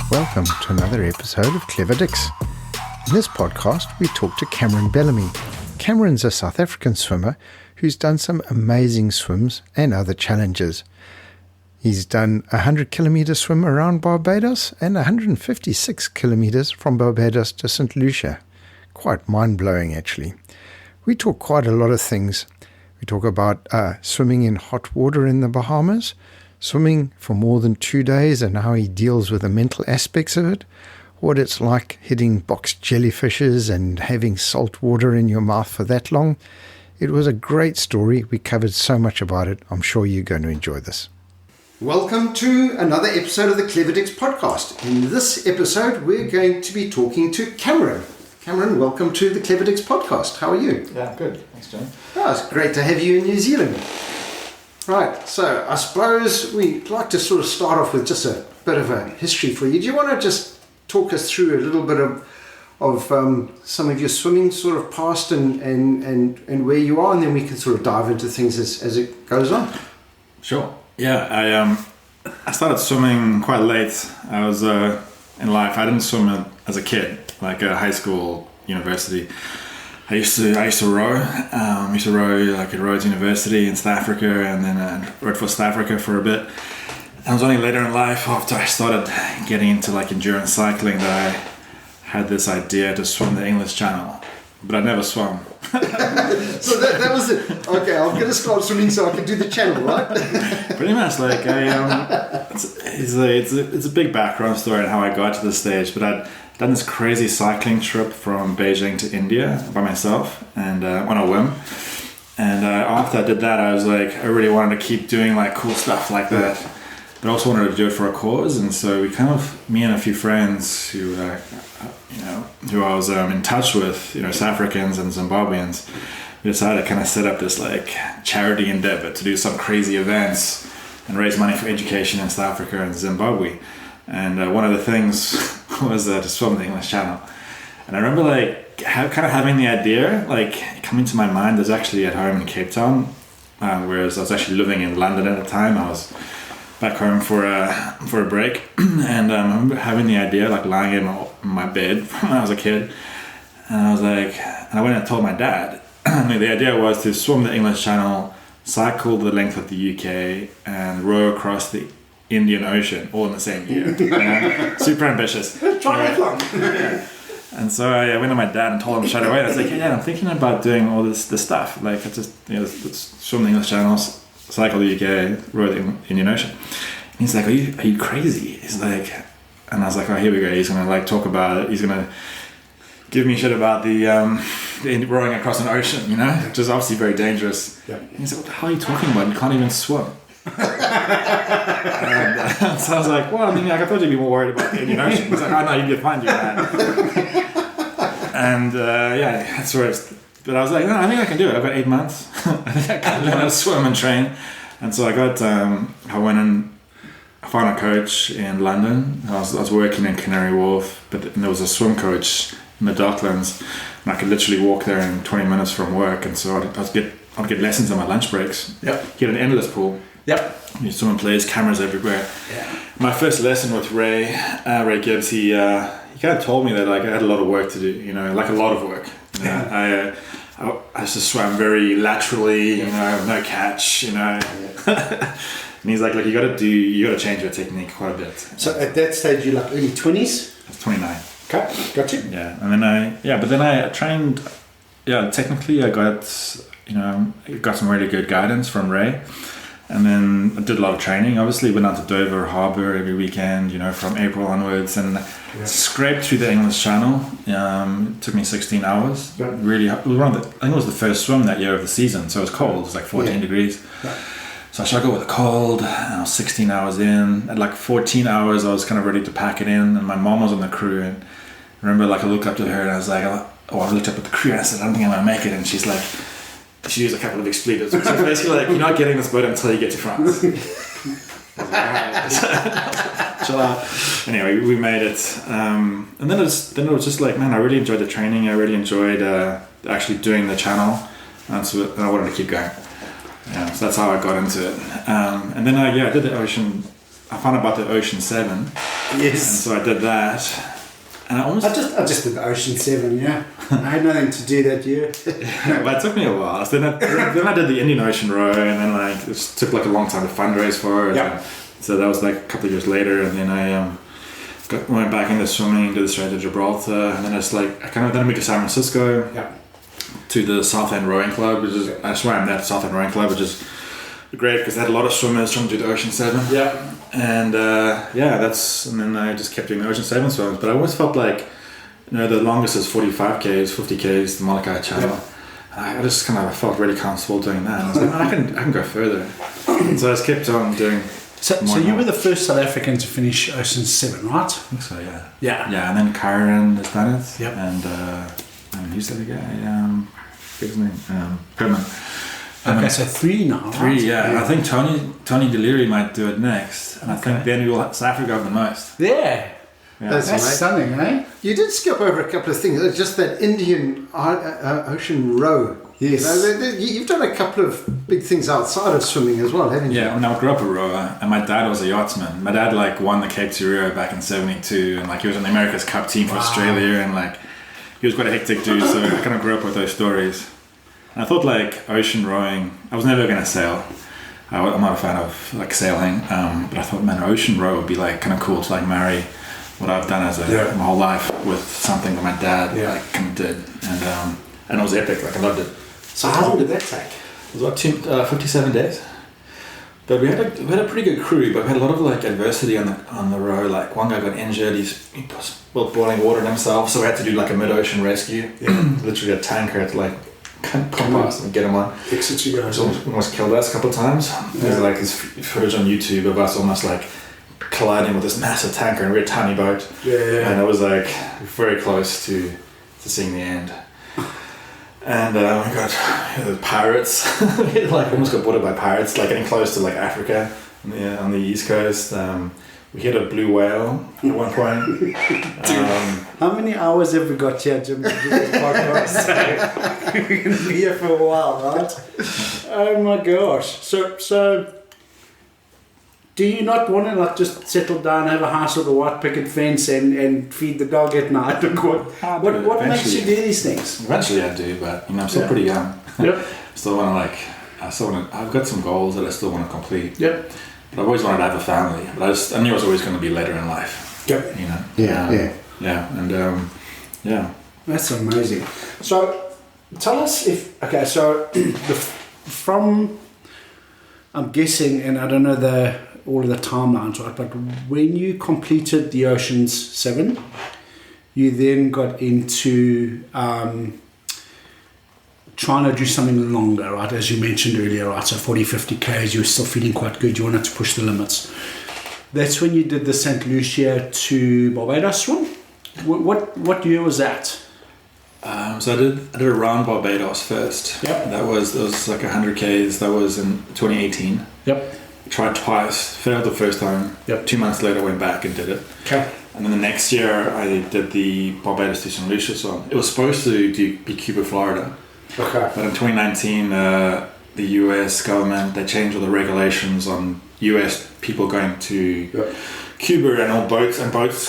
Welcome to another episode of Clever Dicks. In this podcast, we talk to Cameron Bellamy. Cameron's a South African swimmer who's done some amazing swims and other challenges. He's done a 100-kilometre swim around Barbados and 156 kilometres from Barbados to St Lucia. Quite mind-blowing, actually. We talk quite a lot of things. We talk about swimming in hot water in the Bahamas, swimming for more than 2 days and how he deals with the mental aspects of it, what it's like hitting box jellyfishes and having salt water in your mouth for that long. It was a great story. We covered so much about it. I'm sure you're going to enjoy this. Welcome to another episode of the Clever Dicks podcast. In this episode, we're going to be talking to Cameron. Cameron, welcome to the Clever Dicks podcast. How are you? Yeah, good. Thanks, John. Oh, it's great to have you in New Zealand. Right, so I suppose we'd like to sort of start off with just a bit of a history for you. Do you want to just talk us through a little bit of some of your swimming sort of past and where you are, and then we can sort of dive into things as it goes on? Sure. Yeah, I started swimming quite late. I was in life. I didn't swim as a kid, like high school, university. I used to row. Like at Rhodes University in South Africa, and then I rowed for South Africa for a bit. And it was only later in life, after I started getting into like endurance cycling, that I had this idea to swim the English Channel, but I never swum. So that was it. Okay, I'm going to start swimming so I can do the channel, right? Pretty much. Like it's a big background story on how I got to this stage, but I'd done this crazy cycling trip from Beijing to India by myself and on a whim. And after I did that, I was like, I really wanted to keep doing like cool stuff like that, but I also wanted to do it for a cause. And so me and a few friends who I was in touch with, South Africans and Zimbabweans, we decided to kind of set up this like charity endeavor to do some crazy events and raise money for education in South Africa and Zimbabwe. And one of the things was to swim the English Channel. And I remember like having the idea like coming to my mind. I was actually at home in Cape Town, whereas I was actually living in London at the time. I was back home for a break, and I remember having the idea like lying in my bed when I was a kid. And I was like, and I went and told my dad. The idea was to swim the English Channel, cycle the length of the UK, and row across the Indian Ocean all in the same year. Super ambitious. Triathlon. And so I went to my dad and told him straight away. I was like, "Hey, Dad, I'm thinking about doing all this stuff. Like, I just let's swim the English Channel, cycle the UK, row the Indian Ocean." And he's like, "Are you crazy?" He's like, and I was like, "Oh, here we go. He's gonna like talk about it. He's gonna give me shit about the rowing across an ocean, which is obviously very dangerous." Yeah. And he's like, "What the hell are you talking about? You can't even swim." And so I was like, well, I thought you'd be more worried about the Indian Ocean. He's like, "Oh no, you'd be fine doing that." And that's where but I was like, no, I think I can do it. I've got 8 months. I think I can learn how to swim and train. And so I went and I found a coach in London. I was working in Canary Wharf, but there was a swim coach in the Docklands, and I could literally walk there in 20 minutes from work. And so I'd get lessons on my lunch breaks. Yep. Get an endless pool. Yep. Swimming plays, cameras everywhere. Yeah. My first lesson with Ray Gibbs, he kind of told me that like I had a lot of work to do, like a lot of work. I just swam very laterally, no catch, And he's like, you got to change your technique quite a bit. So at that stage, you're like early 20s? I was 29. Okay, got you. Yeah, and then I trained. Yeah, technically I got some really good guidance from Ray. And then I did a lot of training. Obviously, went out to Dover Harbour every weekend, from April onwards, and scraped through the English Channel. It took me 16 hours. Yeah. Really, I think it was the first swim that year of the season, so it was cold. It was like 14 degrees. Yeah. So I struggled with the cold. And I was 16 hours in. At like 14 hours, I was kind of ready to pack it in, and my mom was on the crew. And I remember, I looked up to her, and I was like, I looked up at the crew, and I said, "I don't think I'm gonna make it." And she's like, she used a couple of expletives. So basically, like, you're not getting this boat until you get to France. Chill out. Anyway, we made it. And then it was just like, man, I really enjoyed the training. I really enjoyed actually doing the channel. And I wanted to keep going. Yeah, so that's how I got into it. And then I did the ocean I found out about the Ocean 7. Yes. And so I did that. And I just did the Ocean 7, yeah. I had nothing to do that year. But it took me a while. So then I did the Indian Ocean row, and then like it took like a long time to fundraise for it. Yeah. So that was like a couple of years later, and then I went back into swimming, did the Strait of Gibraltar, and then I moved to San Francisco. Yeah. To the South End Rowing Club, I swam at the South End Rowing Club, which is great because they had a lot of swimmers trying to do the Ocean 7. Yeah. And and then I just kept doing the Ocean 7 swims. But I always felt like, the longest is 45 k's, 50 k's, the Molokai Channel. Yeah. And I just kind of felt really comfortable doing that. And I was like, man, I can go further. So I just kept on doing. So you were the first South African to finish Ocean 7, right? I think so, yeah. Yeah. Yeah, and then Cameron has done it. Yep. And who's the other guy? What's his name? Perman. Okay, so 3 now, right? 3, yeah. I think Tony Deliri might do it next. And I think then South Africa have the most. Yeah. That's stunning, eh? You did skip over a couple of things. It's just that Indian Ocean row. Yes. You've done a couple of big things outside of swimming as well, haven't you? Yeah, when I grew up a rower, and my dad was a yachtsman. My dad won the Cape Tour back in '72, and he was on the America's Cup team for Australia, and he was quite a hectic dude. So I kind of grew up with those stories. And I thought ocean rowing. I was never going to sail. I'm not a fan of sailing, but I thought, man, ocean row would be kind of cool to marry what I've done as my whole life with something that my dad kind of did, and it was epic. I loved it. So how long did that take? It was about 57 days. But we had a pretty good crew, but we had a lot of adversity on the row. One guy got injured. He was boiling water on himself, so we had to do a mid-ocean rescue. Literally a tanker had to come past and get him on. Fix it, you guys. Almost killed us a couple of times. There's this footage on YouTube of us almost colliding with this massive tanker, and we had a tiny boat. Yeah. And it was very close to seeing the end. And we got the pirates. We almost got boarded by pirates, getting close to Africa on the east coast. We hit a blue whale at one point. How many hours have we got here, Jim, to do this podcast? We're going to be here for a while, right? Oh my gosh. So do you not want to just settle down, have a house with a white picket fence and feed the dog at night? What makes you do these things? Eventually I do, but I'm still pretty young. Yep. I've got some goals that I still want to complete. Yep. But I've always wanted to have a family, but I knew it was always going to be later in life. Yep. Yeah. That's amazing. So tell us I'm guessing, and I don't know all of the timelines, right? But when you completed the Oceans 7, you then got into trying to do something longer, right? As you mentioned earlier, right? So 40, 50 Ks, you were still feeling quite good. You wanted to push the limits. That's when you did the St Lucia to Barbados swim. What year was that? So I did around Barbados first. Yep. That was 100 Ks. That was in 2018. Yep. Tried twice, failed the first time. Yep. 2 months later, went back and did it. Okay. And then the next year, I did the Barbados to St Lucia swim. It was supposed to be Cuba, Florida. Okay. But in 2019, the US government, they changed all the regulations on US people going to Cuba, and all boats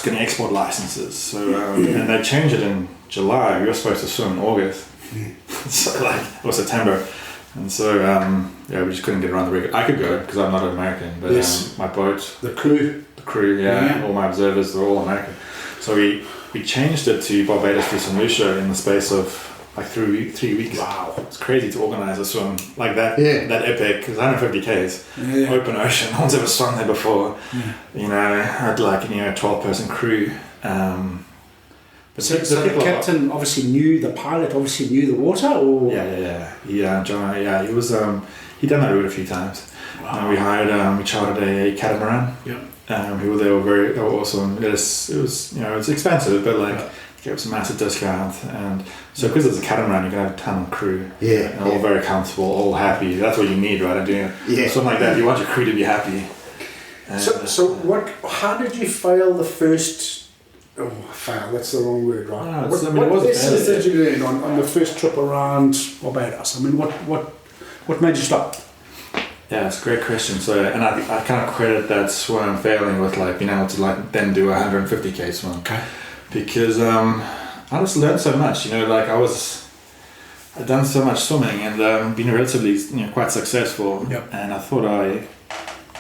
getting export licenses. So and they changed it in July. We were supposed to swim in August. So or September. And so we just couldn't get around the regular. I could go because I'm not American, but my boat, the crew, all my observers, they're all American. So we changed it to Barbados to St Lucia in the space of 3 weeks. Wow, it's crazy to organize a swim like that. That epic, because 150 Ks, open ocean. No one's ever swum there before. I had a 12-person crew. So the captain the pilot obviously knew the water, or John. Yeah, he was. He'd done that route a few times. Wow. We chartered a catamaran. They were awesome. It was expensive, but gave us a massive discount, and so because it's a catamaran, you can have a ton of crew. And all very comfortable, all happy. That's what you need, right? Doing something like that, you want your crew to be happy. And how did you fail the first? Oh, fail, that's the wrong word, right? What lessons did you learn on the first trip around Barbados? I mean, what made you stop? Yeah, it's a great question. So, and I kind of credit that swim failing with like being able to like then do a 150k swim. Okay. Because I just learned so much. You know, like I'd done so much swimming and been relatively quite successful. Yep. And I thought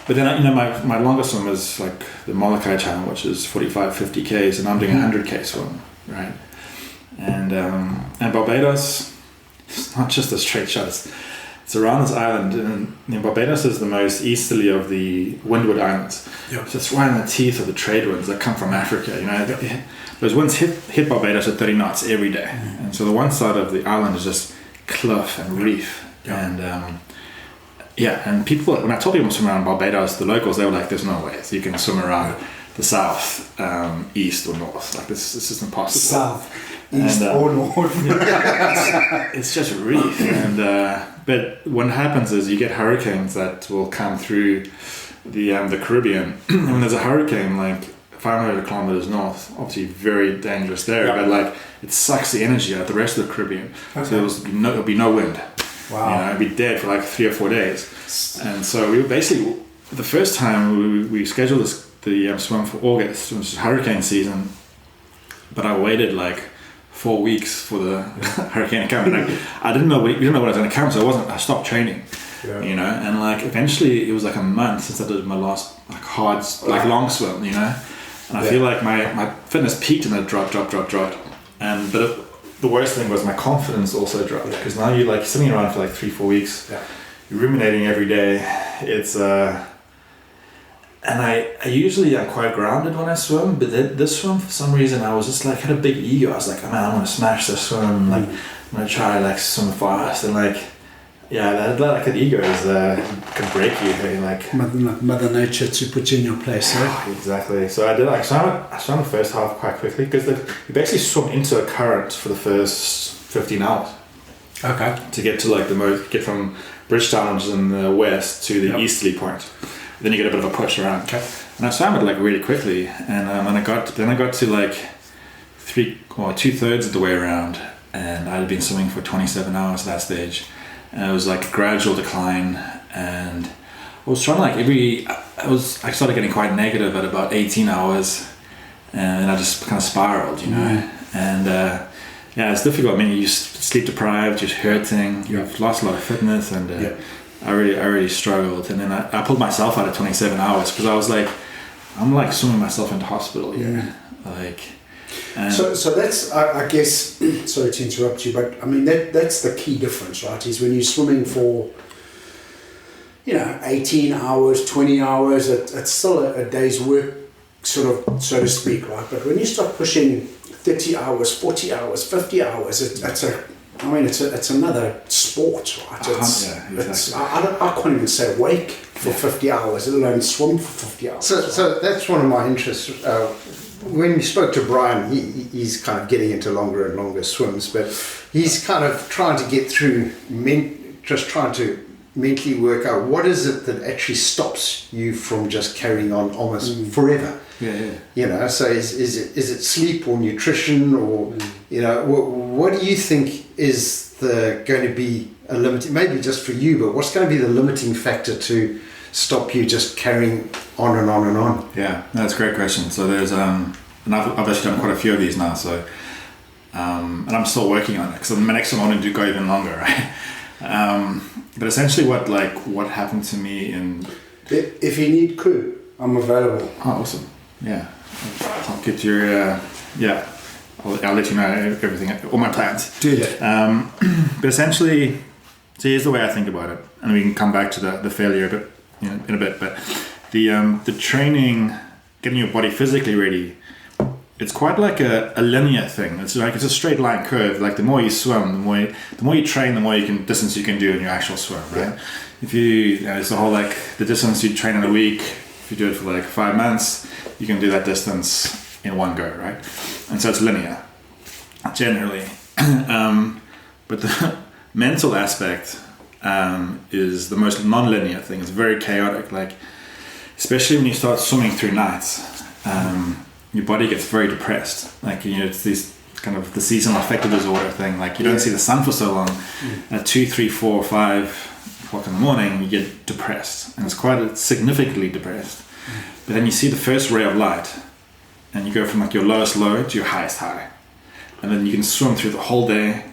but then my longest swim is like the Molokai Channel, which is 45-50 and I'm doing a 100k swim, right? And Barbados, it's not just a straight shot. It's around this island, and Barbados is the most easterly of the Windward Islands. Yep. So it's right in the teeth of the trade winds that come from Africa. You know, those winds hit Barbados at 30 knots every day, and so the one side of the island is just cliff and reef, and and people. When I told people to swim around Barbados, the locals, they were like, "There's no way so you can swim around the south, east or north. Like this is impossible." South, east or north. It's just reef, and but what happens is you get hurricanes that will come through the Caribbean. And when there's a hurricane, like 500 kilometers north, obviously very dangerous there, but like it sucks the energy out of the rest of the Caribbean. Okay. So there'll be no wind. Wow. You know, it'd be dead for like 3 or 4 days. And so we were basically, the first time we scheduled the swim for August, which is hurricane season, but I waited like 4 weeks for the hurricane to come. And I didn't know we didn't know when it was going to come, so I stopped training. Yeah. You know, and like eventually it was like a month since I did my last like hard like long swim, you know, and I feel like my fitness peaked and then dropped, and the worst thing was my confidence also dropped, because now you're like sitting around for like 3-4 weeks, you're ruminating every day. It's and I usually am quite grounded when I swim, but this swim for some reason I was just like had a big ego. I was like, oh man, I'm gonna smash this swim, like I'm gonna try like swim fast, and like that ego is can break you. Hey, like Mother Nature to put you in your place, right? Exactly. So I swam the first half quite quickly, because you basically swim into a current for the first 15 hours. Okay. To get to like get from Bridgetown, which is in the west, to the easterly point. Then you get a bit of a push around. Okay. And I swam it like really quickly, and I got to like 2/3 of the way around, and I had been swimming for 27 hours at that stage. And it was like a gradual decline, and I was trying I started getting quite negative at about 18 hours, and I just kind of spiraled, you know. And it's difficult. I mean, you're sleep deprived, you're hurting, you've lost a lot of fitness, and I really struggled. And then I pulled myself out at 27 hours, because I was like, I'm like swimming myself into hospital here. So that's, I guess, sorry to interrupt you, but I mean that's the key difference, right? Is when you're swimming for 18 hours, 20 hours, it's still a day's work, sort of, so to speak, right? But when you start pushing 30 hours, 40 hours, 50 hours, it's another sport, right? I can't even say wake for 50 hours, let alone swim for 50 hours. So that's one of my interests. When we spoke to Brian, he's kind of getting into longer and longer swims, but he's kind of trying to get through, just trying to mentally work out what is it that actually stops you from just carrying on almost forever. So is it sleep or nutrition, or what do you think is going to be a limit, maybe just for you, but what's going to be the limiting factor to stop you just carrying on and on and on? Yeah, that's a great question. So there's and I've actually done quite a few of these now, so and I'm still working on it, because my next one I want to go even longer, right? But essentially what happened to me if you need crew, I'm available. Oh, awesome. Yeah, I'll get your I'll let you know everything, all my plans. Do it. But essentially, so here's the way I think about it, and we can come back to the failure a bit, in a bit. But the training, getting your body physically ready, it's quite like a linear thing. It's a straight line curve. Like the more you swim, the more you train, the more distance you can do in your actual swim, right? Yeah. If it's the whole like the distance you train in a week. If you do it for like 5 months, you can do that distance in one go, right? And so it's linear, generally. But the mental aspect is the most non-linear thing. It's very chaotic. Like, especially when you start swimming through nights, your body gets very depressed. Like, it's these kind of the seasonal affective disorder thing. Like, you don't see the sun for so long. At 2, 3, 4, 5 o'clock in the morning, you get depressed, and it's quite significantly depressed. But then you see the first ray of light, and you go from like your lowest low to your highest high, and then you can swim through the whole day,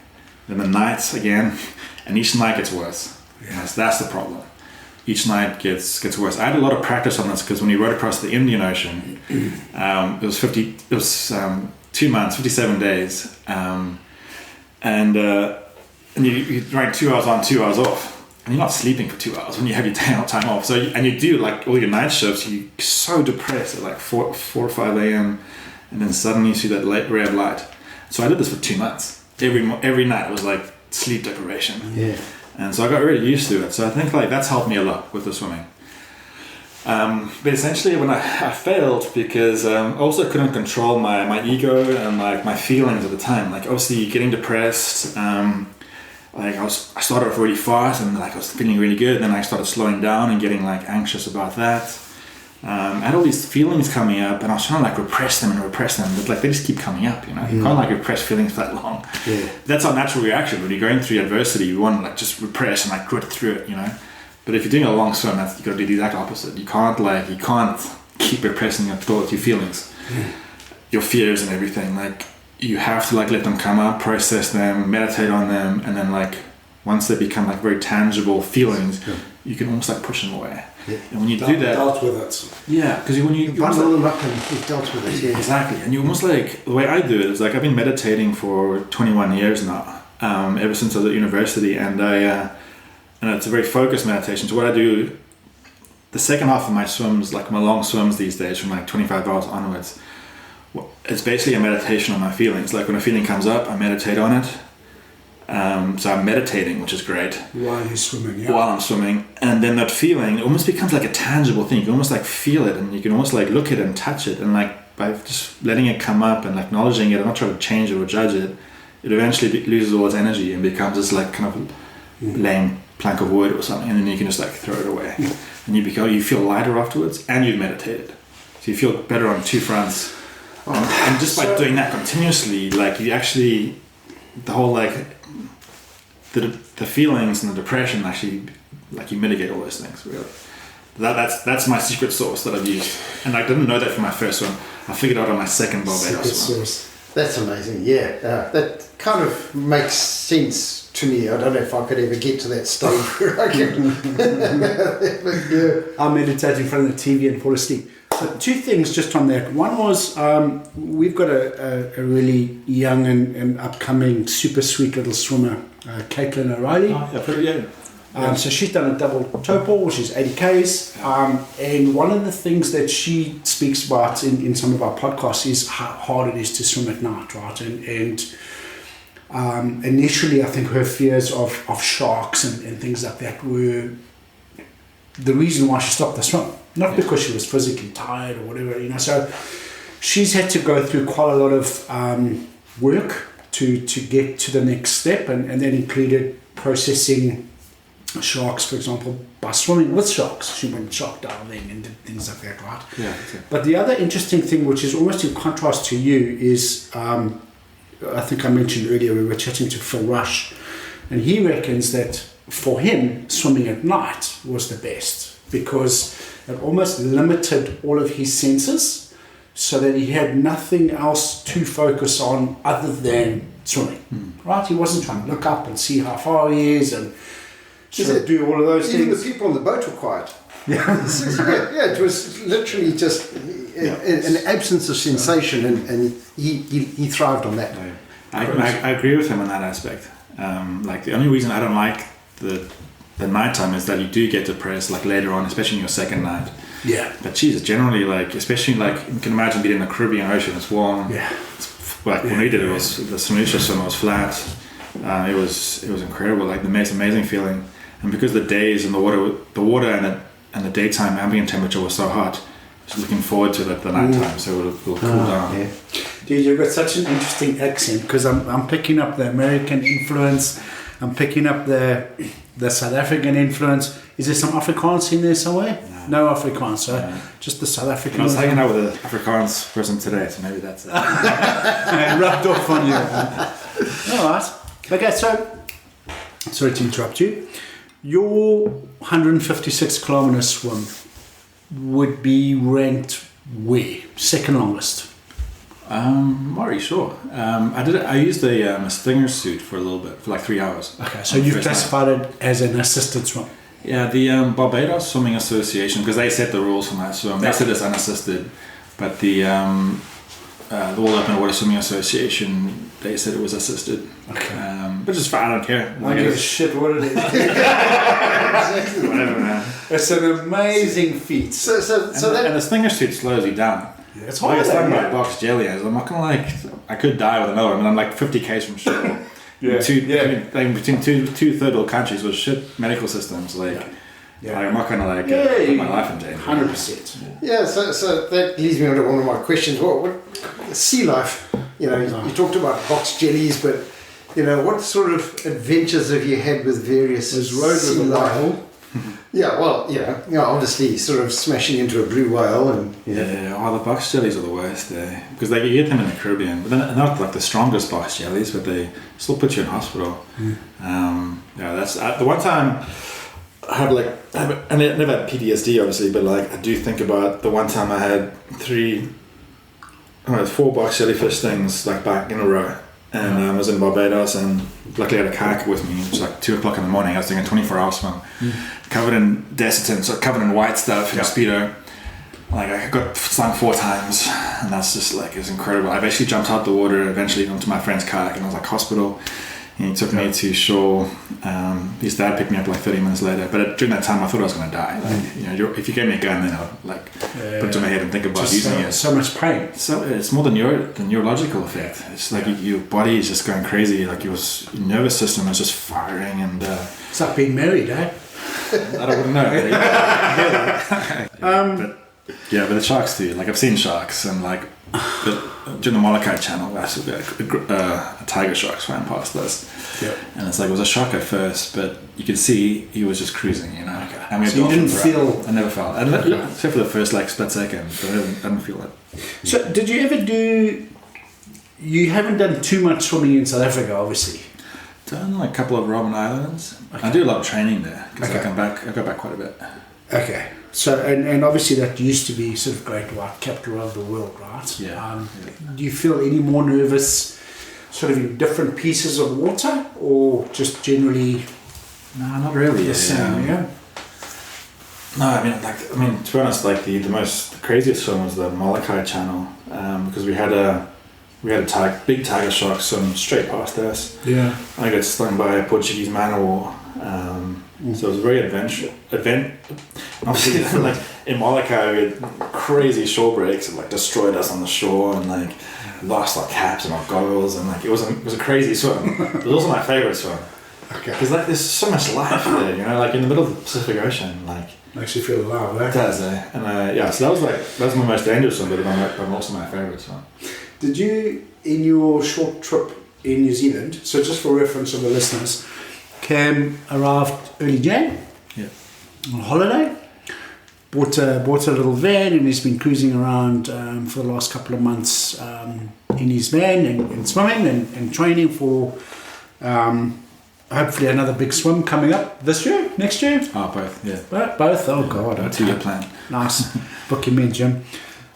then the nights again, and each night gets worse. So that's the problem. Each night gets worse. I had a lot of practice on this because when we rode across the Indian Ocean, it was 2 months, 57 days, and you ride 2 hours on, 2 hours off. And you're not sleeping for 2 hours when you have your time off. So and you do like all your night shifts. You're so depressed at like 4 or 5 a.m. and then suddenly you see that ray of light. So I did this for 2 months. Every night it was like sleep deprivation. Yeah. And so I got really used to it. So I think like that's helped me a lot with the swimming. But essentially when I failed because I also couldn't control my ego and like my feelings at the time. Like obviously getting depressed. Like I started off really fast and like I was feeling really good, and then I started slowing down and getting like anxious about that. I had all these feelings coming up, and I was trying to like repress them, but like they just keep coming up, you know. You can't like repress feelings for that long. Yeah. That's our natural reaction when you're going through adversity. You want to like just repress and like grit through it, you know. But if you're doing a long swim, you got to do the exact opposite. You can't keep repressing your thoughts, your feelings, your fears and everything. Like you have to like let them come up, process them, meditate on them, and then like once they become like very tangible feelings, you can almost like push them away. Yeah. And when you do that, dealt with it. Yeah, because when you bundle them up and you've dealt with it. Yeah. Exactly, and you almost like the way I do it is like I've been meditating for 21 years now, ever since I was at university, and it's a very focused meditation. So what I do, the second half of my swims, like my long swims these days, from like 25 hours onwards, it's basically a meditation on my feelings. Like when a feeling comes up, I meditate on it. So I'm meditating, which is great. While you're swimming, yeah. While I'm swimming. And then that feeling almost becomes like a tangible thing. You can almost like feel it, and you can almost like look at it and touch it. And like by just letting it come up and acknowledging it and not trying to change it or judge it, it eventually loses all its energy and becomes this like kind of lame plank of wood or something. And then you can just like throw it away. And you feel lighter afterwards, and you've meditated. So you feel better on two fronts. And just by doing that continuously, like you actually, the whole like the feelings and the depression actually, like you mitigate all those things really. That's my secret sauce that I've used, and I didn't know that from my first one. I figured out on my second Barbados one. That's amazing. Yeah, that kind of makes sense to me. I don't know if I could ever get to that stage where I can. I meditate in front of the TV and fall asleep. So two things just on that. One was we've got a really young and upcoming super sweet little swimmer, Caitlin O'Reilly. So she's done a double topo, which is 80 Ks. And one of the things that she speaks about in some of our podcasts is how hard it is to swim at night, right? And initially, I think her fears of sharks and things like that were the reason why she stopped the swim. Not because she was physically tired or whatever, you know. So she's had to go through quite a lot of work to get to the next step, and that included processing sharks, for example, by swimming with sharks. She went shark diving and did things like that, right? Yeah. But the other interesting thing, which is almost in contrast to you, is I think I mentioned earlier, we were chatting to Phil Rush, and he reckons that for him, swimming at night was the best because it almost limited all of his senses so that he had nothing else to focus on other than swimming, right? He wasn't trying to look up and see how far he is and sort of do all of those even things. the people on the boat were quiet. Yeah. It was literally just an absence of sensation, and he thrived on that. I agree with him on that aspect. Like the only reason I don't like the nighttime is that you do get depressed like later on, especially in your second night. Yeah. But Jesus, generally, like especially like you can imagine being in the Caribbean Ocean, it's warm. Yeah. Like when we did it, was the St Lucia swim was flat. It was incredible, like the most amazing feeling. And because the days and the water and the daytime ambient temperature was so hot, just looking forward to the nighttime, so it'll cool down. Yeah. Dude, you've got such an interesting accent because I'm picking up the American influence. I'm picking up the South African influence. Is there some Afrikaans in there somewhere? No Afrikaans, so just the South African. I was hanging out with an Afrikaans person today, so maybe that's it. It rubbed off on you. All right. Okay, so sorry to interrupt you. Your 156 kilometre swim would be ranked where? Second longest? I'm not really sure. I used a stinger suit for a little bit, for like 3 hours. Okay, so you've classified it as an assisted swim? Yeah, the Barbados Swimming Association, because they set the rules for my swim. They said it's unassisted, but the World Open Water Swimming Association, they said it was assisted. Okay. But just I don't care. I give a shit what it is. Exactly. Whatever, man. It's an amazing feat. So And the stinger suit slows you down. Yeah, it's Like hard. it's like my box jelly. I'm not gonna I could die with another one. I mean, I'm like 50 k's from shore. Between two third world countries with shit medical systems. I'm not gonna put my life in danger. 100%. Yeah, so that leads me on to one of my questions. What sea life? You talked about box jellies, but what sort of adventures have you had with various sea life? Yeah, well, obviously sort of smashing into a blue whale and the box jellies are the worst, because you get them in the Caribbean, but they're not like the strongest box jellies, but they still put you in hospital. That's the one time I have I never had PTSD obviously, but I do think about the one time I had 4 box jellyfish stings back in a row. And I was in Barbados, and luckily I had a kayak with me. It was 2 o'clock in the morning. I was doing a 24-hour swim, covered in Desitin, so covered in white stuff, in a Speedo. I got stung 4 times, and that's just it was incredible. I basically jumped out the water eventually onto my friend's kayak, and I was hospital. And he took me to shore. His dad picked me up 30 minutes later. But during that time, I thought I was going to die. If you gave me a gun, then I would put it to my head and think about using it. So much pain. So it's more the neurological effect. It's your body is just going crazy. Your nervous system is just firing, and it's like being married, eh? I don't know. But the sharks too. I've seen sharks, and during the Molokai Channel, a tiger shark swam past us. Yep. And it was a shark at first, but you could see he was just cruising, Okay. And we so you didn't feel... I never felt. Except for the first split second, but I didn't feel it. So did you ever do... You haven't done too much swimming in South Africa, obviously. Done a couple of Robben Islands. Okay. I do a lot of training there, because I go back quite a bit. Okay. So, and obviously that used to be sort of Great White, capital of the world, right? Yeah. Do you feel any more nervous sort of in different pieces of water, or just generally? No, not really. The same, yeah? No, I mean, to be honest, the craziest swim was the Molokai Channel, because we had a big tiger shark swim straight past us. Yeah. I got stung by a Portuguese man-o-war. So it was very adventurous. Obviously, in Molokai, we had crazy shore breaks that destroyed us on the shore, and lost our caps and our goggles, and it was a crazy swim. It was also my favorite swim. Okay. Because there's so much life there, in the middle of the Pacific Ocean, makes you feel alive, eh? It does, eh? And so that was my most dangerous one, but also my favorite one. Did you, in your short trip in New Zealand, so just for reference of the listeners, Cam arrived early Jan, on holiday, bought a little van, and he's been cruising around for the last couple of months in his van and swimming and training for hopefully another big swim coming up this year, next year. Oh, both, yeah. Both, oh God. A 2-year plan. Nice. Book him in, Jim.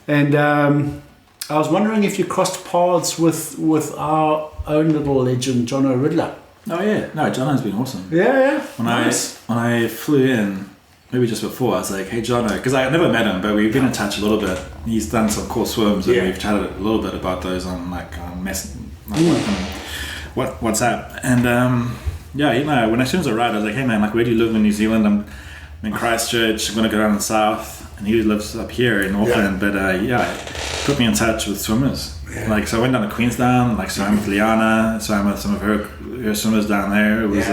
And I was wondering if you crossed paths with our own little legend, Jono Riddler. Oh yeah, no, Jono's been awesome. Yeah. When I flew in, maybe just before, I was like, hey Jono, because I never met him, but we've been in touch a little bit. He's done some cool swims, and we've chatted a little bit about those on WhatsApp. And when as soon as I arrived, I was like, hey man, where do you live in New Zealand? I'm in Christchurch. I'm gonna go down the south, and he lives up here in Auckland. But put me in touch with swimmers. Yeah. So I went down to Queenstown, swam with Liana, swam with some of her swimmers down there. It was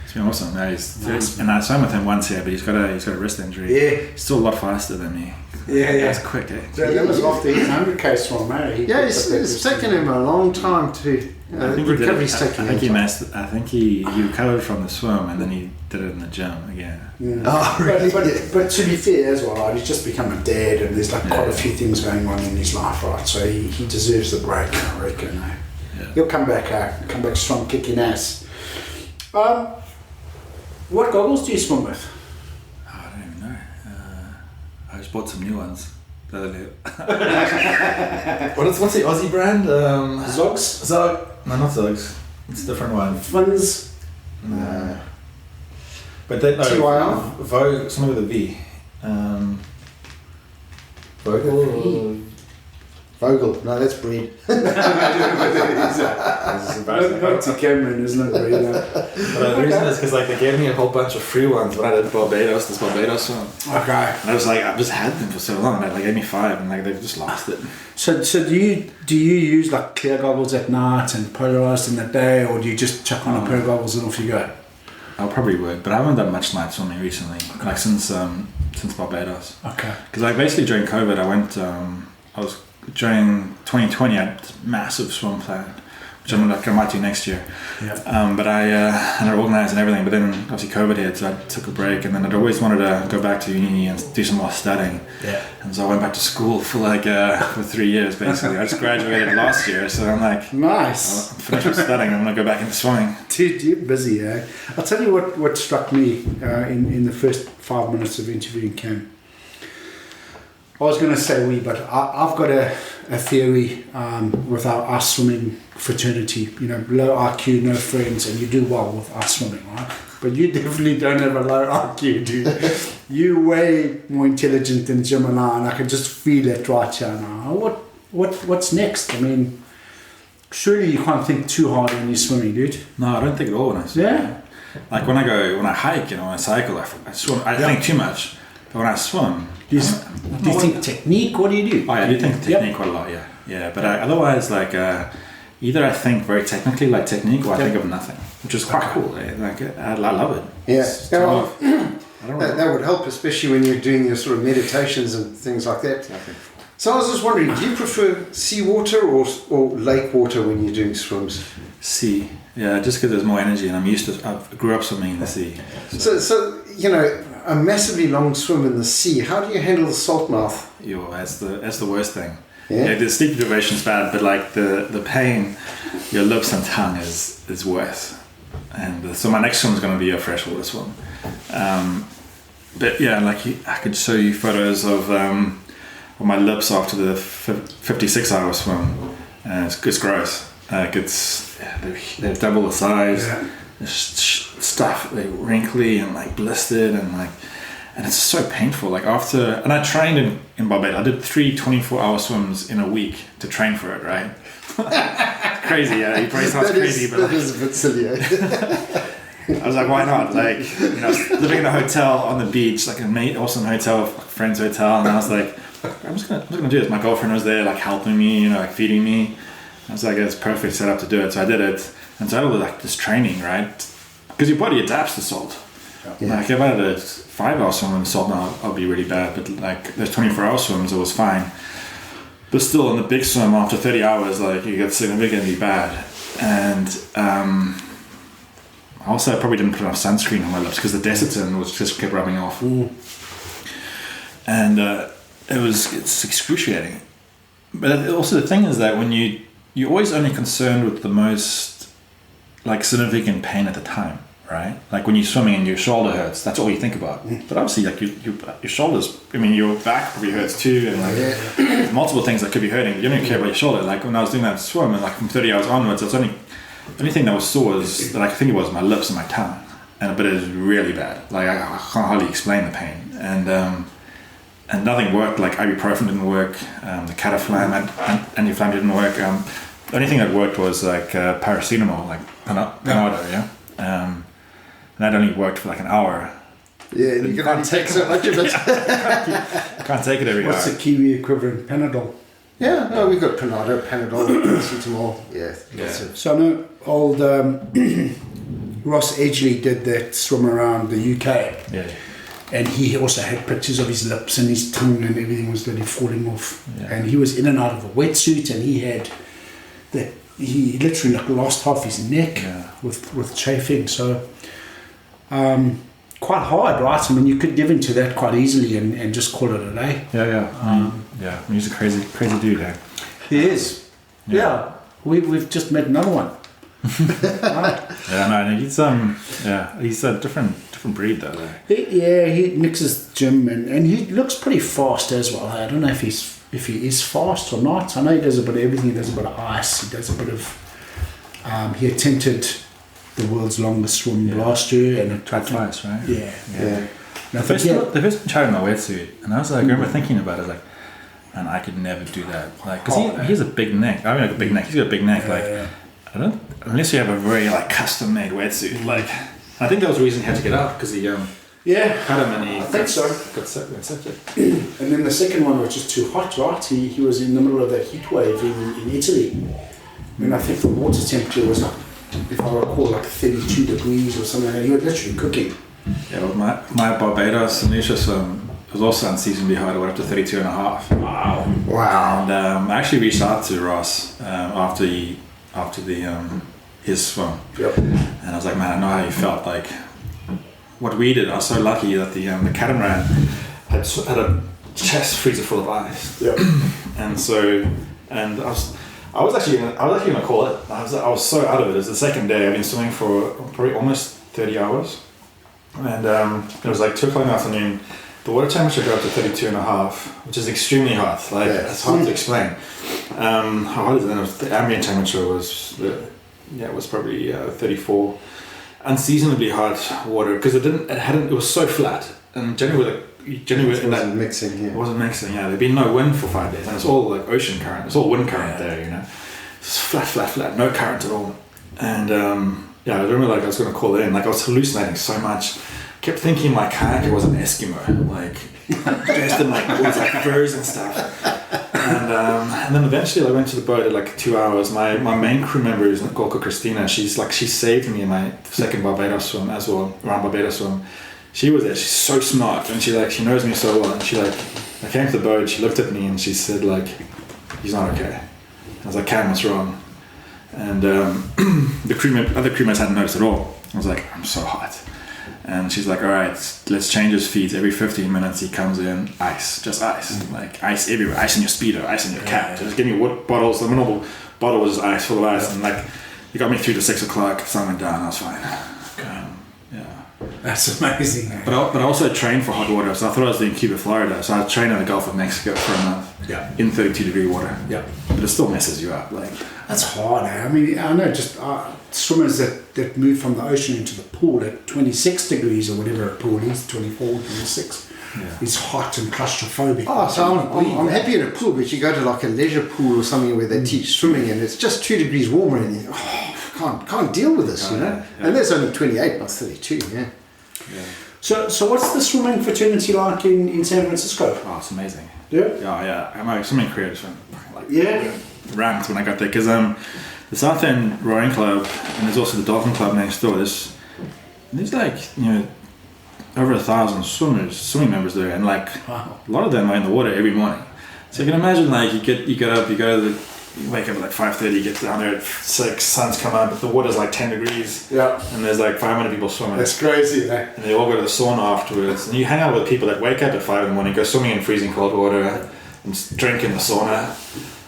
it's been awesome. And I swam with him once here, but he's got a wrist injury. Yeah, he's still a lot faster than me. That's quick. Eh? So that was after his 100k swim, eh? It's taken him a long time to. I think he recovered from the swim, and then he did it in the gym again. Yeah. Oh, really? But to be fair as well, right, he's just become a dad, and there's quite a few things going on in his life, right? So he deserves the break, I reckon. He'll come back strong, kicking ass. What goggles do you swim with? Oh, I don't even know. I just bought some new ones the other day. What's the Aussie brand? Zogs? Zog? No, not Zogs. It's a different one. Fins? No. But then, no, TYR? Vogue, something with a V. Vogel? Vogel. No, that's breed. Not to Cameron, isn't it? Really? But the reason is because they gave me a whole bunch of free ones when I did Barbados, this Barbados one. Okay. And I was like, I've just had them for so long, and they gave me 5, and they've just lost it. So do you use like clear goggles at night and polarized in the day, or do you just chuck on a pair of goggles and off you go? I probably would, but I haven't done much night swimming recently, since Barbados. Okay. Because basically during COVID, I went. During 2020, I had this massive swim plan, which I might do next year. Yeah. But I organised and everything. But then obviously COVID hit, so I took a break, and then I'd always wanted to go back to uni and do some more studying. Yeah. And so I went back to school for for 3 years basically. I just graduated last year, so I'm like, nice. I'm finished with studying. I'm gonna go back into swimming. Dude, you're busy, eh? I'll tell you what struck me in the first 5 minutes of interviewing Cam. I was going to say but I've got a theory with our swimming fraternity. You know, low IQ, no friends, and you do well with our swimming, right? But you definitely don't have a low IQ, dude. You're way more intelligent than Jim and I can just feel it right here now. What's next? I mean, surely you can't think too hard when you're swimming, dude. No, I don't think at all when I swim. Yeah. Like when I hike, when I cycle, I swim. I think too much. But when I swim, do you think technique? What do you do? Oh yeah, I do think technique quite a lot. Yeah. But otherwise, either I think very technically, like technique, or I think of nothing, which is quite cool. I love it. Yeah. That would help, especially when you're doing your sort of meditations and things like that. Exactly. So I was just wondering, do you prefer seawater or lake water when you're doing swims? Sea. Yeah, just because there's more energy, and I grew up swimming in the sea. So a massively long swim in the sea. How do you handle the salt mouth? That's the worst thing. Yeah. The sleep deprivation is bad, but the pain, your lips and tongue is worse. And so my next swim is going to be a freshwater swim. But yeah, I could show you photos of my lips after the 56-hour swim, and it's gross. They're double the size. Yeah. Stuff wrinkly and blistered and it's so painful. And I trained in Barbados. I did 3 24-hour swims in a week to train for it. Right? Crazy. Yeah, it probably sounds crazy, but that is a bit silly. I was like, why not? Living in a hotel on the beach, an awesome hotel, friend's hotel, and I was like, I'm just gonna do this. My girlfriend was there, helping me, feeding me. I was like, it's perfect setup to do it. So I did it. And so I did this training, right? Because your body adapts to salt. Yeah. If I had a 5-hour swim in salt now, I'll be really bad. But those 24-hour swims, it was fine. But still, in the big swim, after 30 hours, you get significantly bad. And also, I probably didn't put enough sunscreen on my lips because the Desitin just kept rubbing off. Mm. And it's excruciating. But also the thing is that when you're always only concerned with the most significant pain at the time, right? When you're swimming and your shoulder hurts, that's all you think about. But obviously your shoulders, your back probably hurts too, and there's multiple things that could be hurting. You don't even care about your shoulder. When I was doing that swim, and from 30 hours onwards, it's only thing that was sore was that I think it was my lips and my tongue, but it was really bad. I can't hardly explain the pain, and nothing worked. Ibuprofen didn't work, the Cataflam and anti-inflammatory didn't work. The only thing that worked was paracetamol, Panado, and that only worked for an hour. Yeah, and you can only take so much of it. Can't take it every hour. What's the Kiwi equivalent? Panadol. Yeah, no, we've got Panado, paracetamol. Yeah. So I know old Ross Edgley did that swim around the UK. Yeah. And he also had pictures of his lips and his tongue and everything was really falling off. Yeah. And he was in and out of a wetsuit, and he had that. He literally lost half his neck with chafing. So quite hard, right? I mean, you could give into that quite easily and just call it a day. He's a crazy dude. Eh? He is. Yeah. We've just met another one. Yeah, no, he's a different breed though. He mixes Jim, and he looks pretty fast as well. I don't know if he is fast or not. I know he does a bit of everything. He does a bit of ice. He does a bit of. He attempted the world's longest swim last year, and twice, right? Yeah. And I thought, the first time I tried my wetsuit, and I was like, I remember thinking about it, like, man, I could never do that, like, because he has a big neck. I mean, like a big neck. He's got a big neck, I don't, unless you have a very like custom made wetsuit. Like, I think that was the reason he had to get out, because he cut him and he got septic. And then the second one was just too hot, right? He was in the middle of that heat wave in Italy, and I think the water temperature was like, if I recall, like 32 degrees or something, and he was literally cooking. Yeah, well, my Barbados St Lucia swim was also unseasonably hot. I went up to 32 and a half. Wow. And I actually reached out to Ross after his swim. Yep. And I was like, man, I know how you felt. Like, what we did, I was so lucky that the catamaran had a chest freezer full of ice. Yep. And I was actually gonna call it. I was so out of it. It was the second day. I've been swimming for probably almost 30 hours. And it was like 2 o'clock in the afternoon. The water temperature got up to 32 and a half, which is extremely hot. Like, it's hard to explain. How hot is it? The ambient temperature was probably 34. Unseasonably hot water, because it was so flat. And generally it wasn't mixing. It wasn't mixing. Yeah, there'd been no wind for 5 days, and it's all like ocean current. It's all wind current there, you know. It's flat, no current at all. And I remember like I was going to call it in. Like I was hallucinating so much. Kept thinking my kayaker was an Eskimo, like dressed in like all these like furs and stuff. And then eventually I went to the boat at like 2 hours. My main crew member is called Christina. She saved me in my second Barbados swim as well, around Barbados swim. She was there. She's so smart, and she knows me so well. And I came to the boat. She looked at me and she said like, "He's not okay." I was like, "Cam, what's wrong?" And the other crewmates hadn't noticed at all. I was like, "I'm so hot." And she's like, "All right, let's change his feet. Every 15 minutes he comes in, just ice. Like ice everywhere, ice in your Speedo, ice in your cap. Just give me bottles. The normal bottle was just ice, full of ice. And like, he got me through to 6 o'clock. Sun went down, I was fine. That's amazing. But I also trained for hot water, so I thought I was doing Cuba, Florida. So I trained in the Gulf of Mexico for a month. Yeah. In 32-degree water. Yeah. But it still messes you up. Like, that's hard. I mean, I know just swimmers that move from the ocean into the pool at 26 degrees or whatever a pool is, 24, 26. Yeah. It's hot and claustrophobic. Oh, so I'm happy in a pool, but you go to like a leisure pool or something where they teach swimming and it's just 2 degrees warmer and you can't deal with this, you know. Yeah. And there's only 28, not 32. Yeah. So what's the swimming fraternity like in San Francisco? Oh, it's amazing. Yeah. I'm like swimming creators rant when I got there, because the South End Rowing Club, and there's also the Dolphin Club next door. There's like, you know, over 1,000 swimming members there, and like a lot of them are in the water every morning. So you can imagine, like, you wake up at like 5:30, you get down there at 6, sun's come up, but the water's like 10 degrees. Yeah. And there's like 500 people swimming. That's crazy, eh? And they all go to the sauna afterwards. And you hang out with people that wake up at 5 in the morning, go swimming in freezing cold water, and drink in the sauna.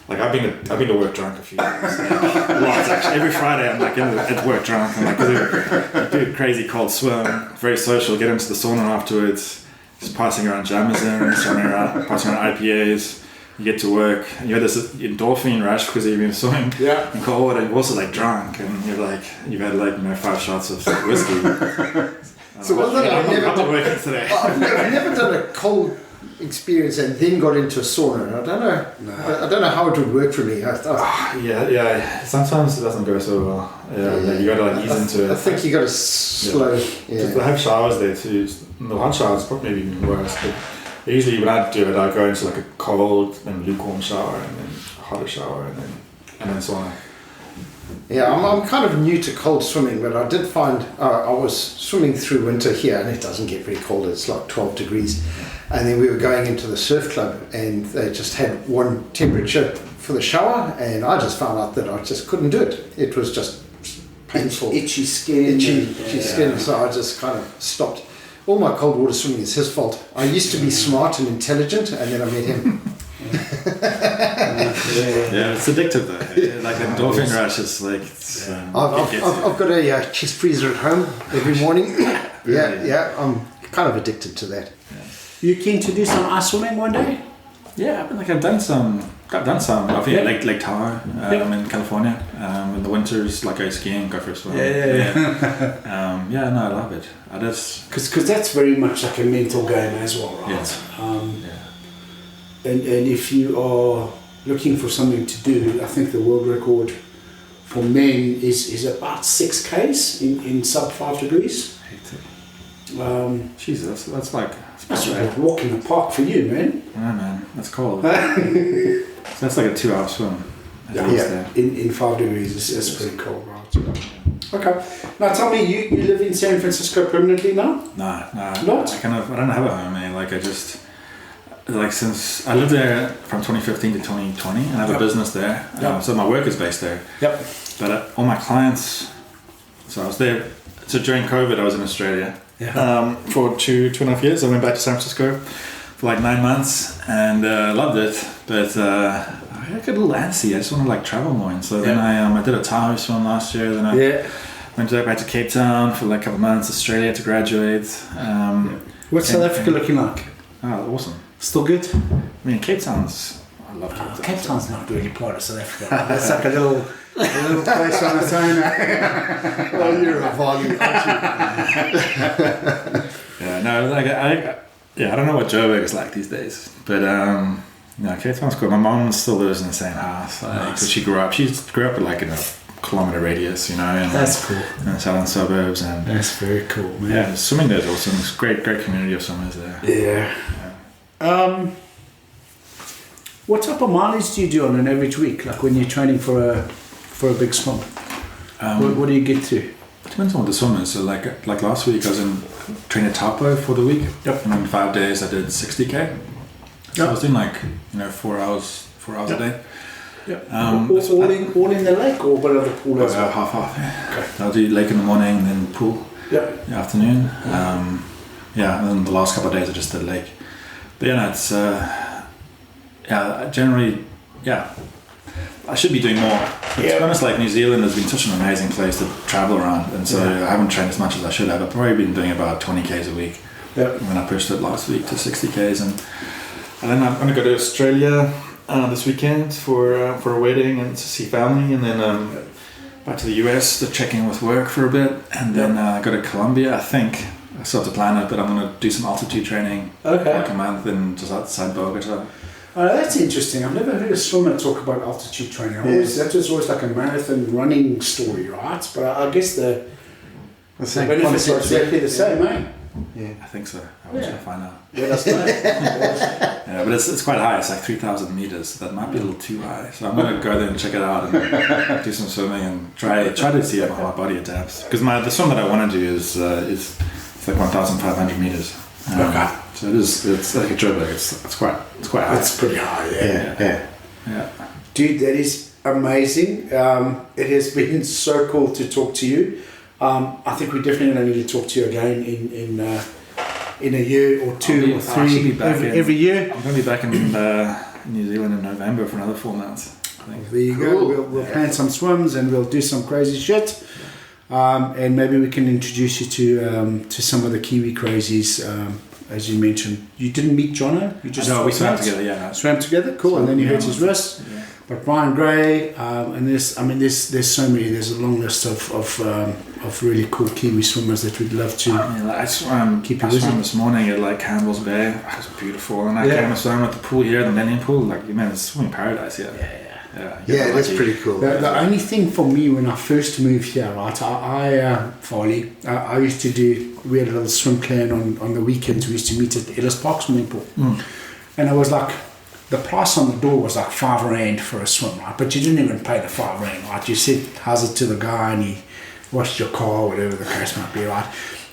Like I've been to work drunk a few times. Lots, actually. Every Friday I'm like at work drunk. I'm like, do a crazy cold swim, very social, get into the sauna afterwards, just passing around Jamesons, passing around IPAs. You get to work, and you have this endorphin rush because you've been swimming in cold water. You're also like drunk, and you've had like 5 shots of whiskey. So one thing I'm not working today. I've never done a cold experience and then got into a sauna. And I don't know how it would work for me. Yeah. Sometimes it doesn't go so well. Yeah. You got to like ease into it. I think you got to slow. Yeah. They have showers there too. The hot showers probably maybe even worse. But usually when I do it, I go into like a cold and lukewarm shower, and then a hotter shower, and then sauna. Yeah, I'm kind of new to cold swimming, but I did find I was swimming through winter here, and it doesn't get very cold. It's like 12 degrees. And then we were going into the surf club, and they just had one temperature for the shower, and I just found out that I just couldn't do it. It was just painful. Itchy skin. Itchy skin, so I just kind of stopped. All my cold water swimming is his fault. I used to be smart and intelligent, and then I met him. Yeah, it's addictive though. Like the endorphin rush is like. It's, I've got a chest freezer at home every morning. Yeah, I'm kind of addicted to that. You keen to do some ice swimming one day? Yeah, I've done some. I've Lake Tahoe in California. In the winters, like ice skiing, go for a swim. No, I love it. I just because that's very much like a mental game as well, right? And if you are looking for something to do, I think the world record for men is about 6 Ks in sub 5 degrees. Jesus, that's like that's like a walk in the park for you, man. Yeah, man, that's cold. So that's like a 2-hour swim. In 5 degrees, it's pretty cold, right? Okay. Now tell me, you live in San Francisco permanently now? Nah. Not? I don't have a home, man. Like I just since I lived there from 2015 to 2020, and I have a business there. So my work is based there. Yep. But all my clients, so I was there. So during COVID, I was in Australia. For 2.5 years. I went back to San Francisco for like 9 months and loved it, but I get a little antsy. I just want to like travel more, and so then I did a Tahoe swim last year. Then I went back to Cape Town for like a couple of months, Australia to graduate. What's South Africa looking like? Oh, awesome. Still good? I mean, Cape Town's. I love Cape Town. Cape Town's not really part of South Africa. It's like a little place on its own. Well, you're a volume, aren't you? I don't know what Joburg is like these days, but Cape Town's cool. My mom still lives in the same house. Nice. She grew up at like in a kilometre radius, and that's cool. In the southern suburbs, and that's very cool, man. Yeah, swimming there is awesome. It's a great community of swimmers there. Yeah. What type of mileage do you do on an average week? Like when you're training for a big swim, what do you get to? Depends on the swimmers. So like last week, I was in training at Taupo for the week. Yep. And in 5 days, I did 60K. So I was doing 4 hours a day. Yep. All in the lake or what other pool as well? Half. Okay. So I'll do lake in the morning, then pool in the afternoon. And then the last couple of days I just did lake. But it's generally I should be doing more. But to be honest, like New Zealand has been such an amazing place to travel around, and so I haven't trained as much as I should have. I've probably been doing about 20 Ks a week. When I pushed it last week to 60 Ks, and then I'm going to go to Australia this weekend for a wedding and to see family, and then back to the US to check in with work for a bit, and then go to Colombia. I think I still have to plan it, but I'm going to do some altitude training like a month in just outside Bogota. That's interesting. I've never heard a swimmer talk about altitude training. That was always like a marathon running story, right? But I guess the benefits are exactly the same, eh? Yeah, I think so. I was going to find out. Yeah, that's nice. But it's quite high. It's like 3,000 meters. That might be a little too high. So I'm going to go there and check it out and do some swimming and try to see how my body adapts. Because the swim that I want to do is like 1,500 meters. So it's like a Joburg. It's quite high. It's pretty high. Yeah. Dude, that is amazing. It has been so cool to talk to you. I think we definitely going to need to talk to you again in a year or 2 or 3 every year. I'm going to be back in New Zealand in November for another 4 months. I think. There you go. We'll plan some swims and we'll do some crazy shit. And maybe we can introduce you to some of the Kiwi crazies. As you mentioned, you didn't meet Jono. You just we swam together. Swam together, cool. And then you hurt his wrist. Yeah. But Brian Gray, and there's so many. There's a long list of really cool Kiwi swimmers that we'd love to. I swam this morning at like Campbell's Bay. It was beautiful, and I came and swam at the pool here, the Millennium Pool. Like it's swimming paradise here. Yeah, that's pretty cool. The only thing for me when I first moved here, right, I used to do. We had a little swim clan on the weekends. We used to meet at the Ellis Park swimming pool, and it was like. The price on the door was like R5 for a swim, right? But you didn't even pay the R5, right? You said how's it to the guy and he washed your car, whatever the case might be, right?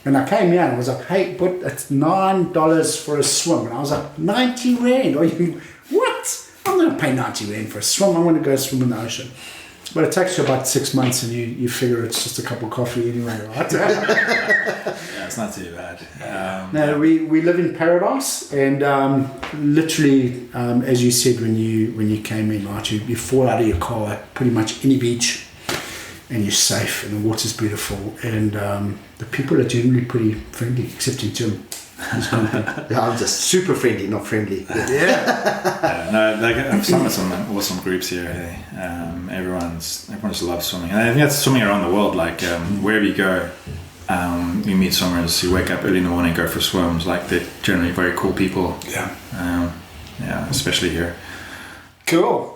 And I came here and I was like, hey, but it's $9 for a swim. And I was like, 90 Rand? Are you, what? I'm going to pay 90 Rand for a swim. I want to go swim in the ocean. But it takes you about 6 months, and you figure it's just a cup of coffee anyway, right? Yeah, it's not too bad. No, we live in paradise, and literally, as you said when you came in, right, you fall out of your car at pretty much any beach, and you're safe, and the water's beautiful, and the people are generally pretty friendly, except in Jim. Yeah, I'm just super friendly, not friendly. Yeah, no, like I've swum with some awesome groups here. Hey? Everyone just loves swimming, and I think that's swimming around the world. Like wherever you go, you meet swimmers who wake up early in the morning, go for swims. Like they're generally very cool people. Yeah. Yeah, especially here. Cool.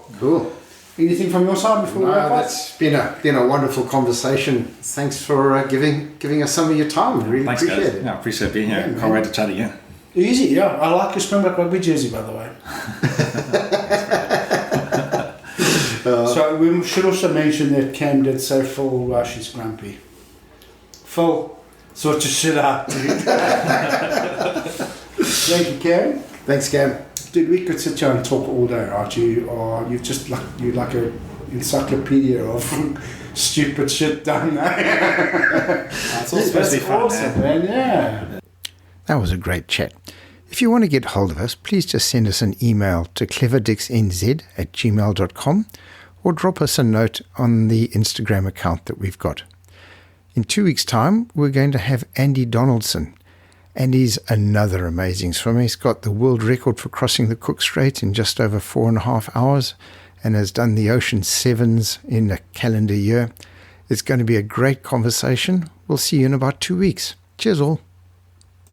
Anything from your side before we wrap up? That's been a wonderful conversation. Thanks for giving us some of your time. Really Thanks, appreciate guys. it. Yeah, I appreciate being here. Yeah, Can't wait to chat again. Easy, yeah. I like your Springbok rugby jersey, by the way. So we should also mention that Cam did say Phil Rush is grumpy. Phil, sort your shit out, dude. Thank you, Cam. Thanks, Cam. Dude, we could sit here and talk all day, right? You're like a encyclopedia of stupid shit done. It's all supposed to be fun, awesome, man. Yeah. That was a great chat. If you want to get hold of us, please just send us an email to cleverdicksnz@gmail.com or drop us a note on the Instagram account that we've got. In 2 weeks' time, we're going to have Andy Donaldson. Andy's another amazing swimmer. He's got the world record for crossing the Cook Strait in just over 4.5 hours and has done the Ocean Sevens in a calendar year. It's going to be a great conversation. We'll see you in about 2 weeks. Cheers all.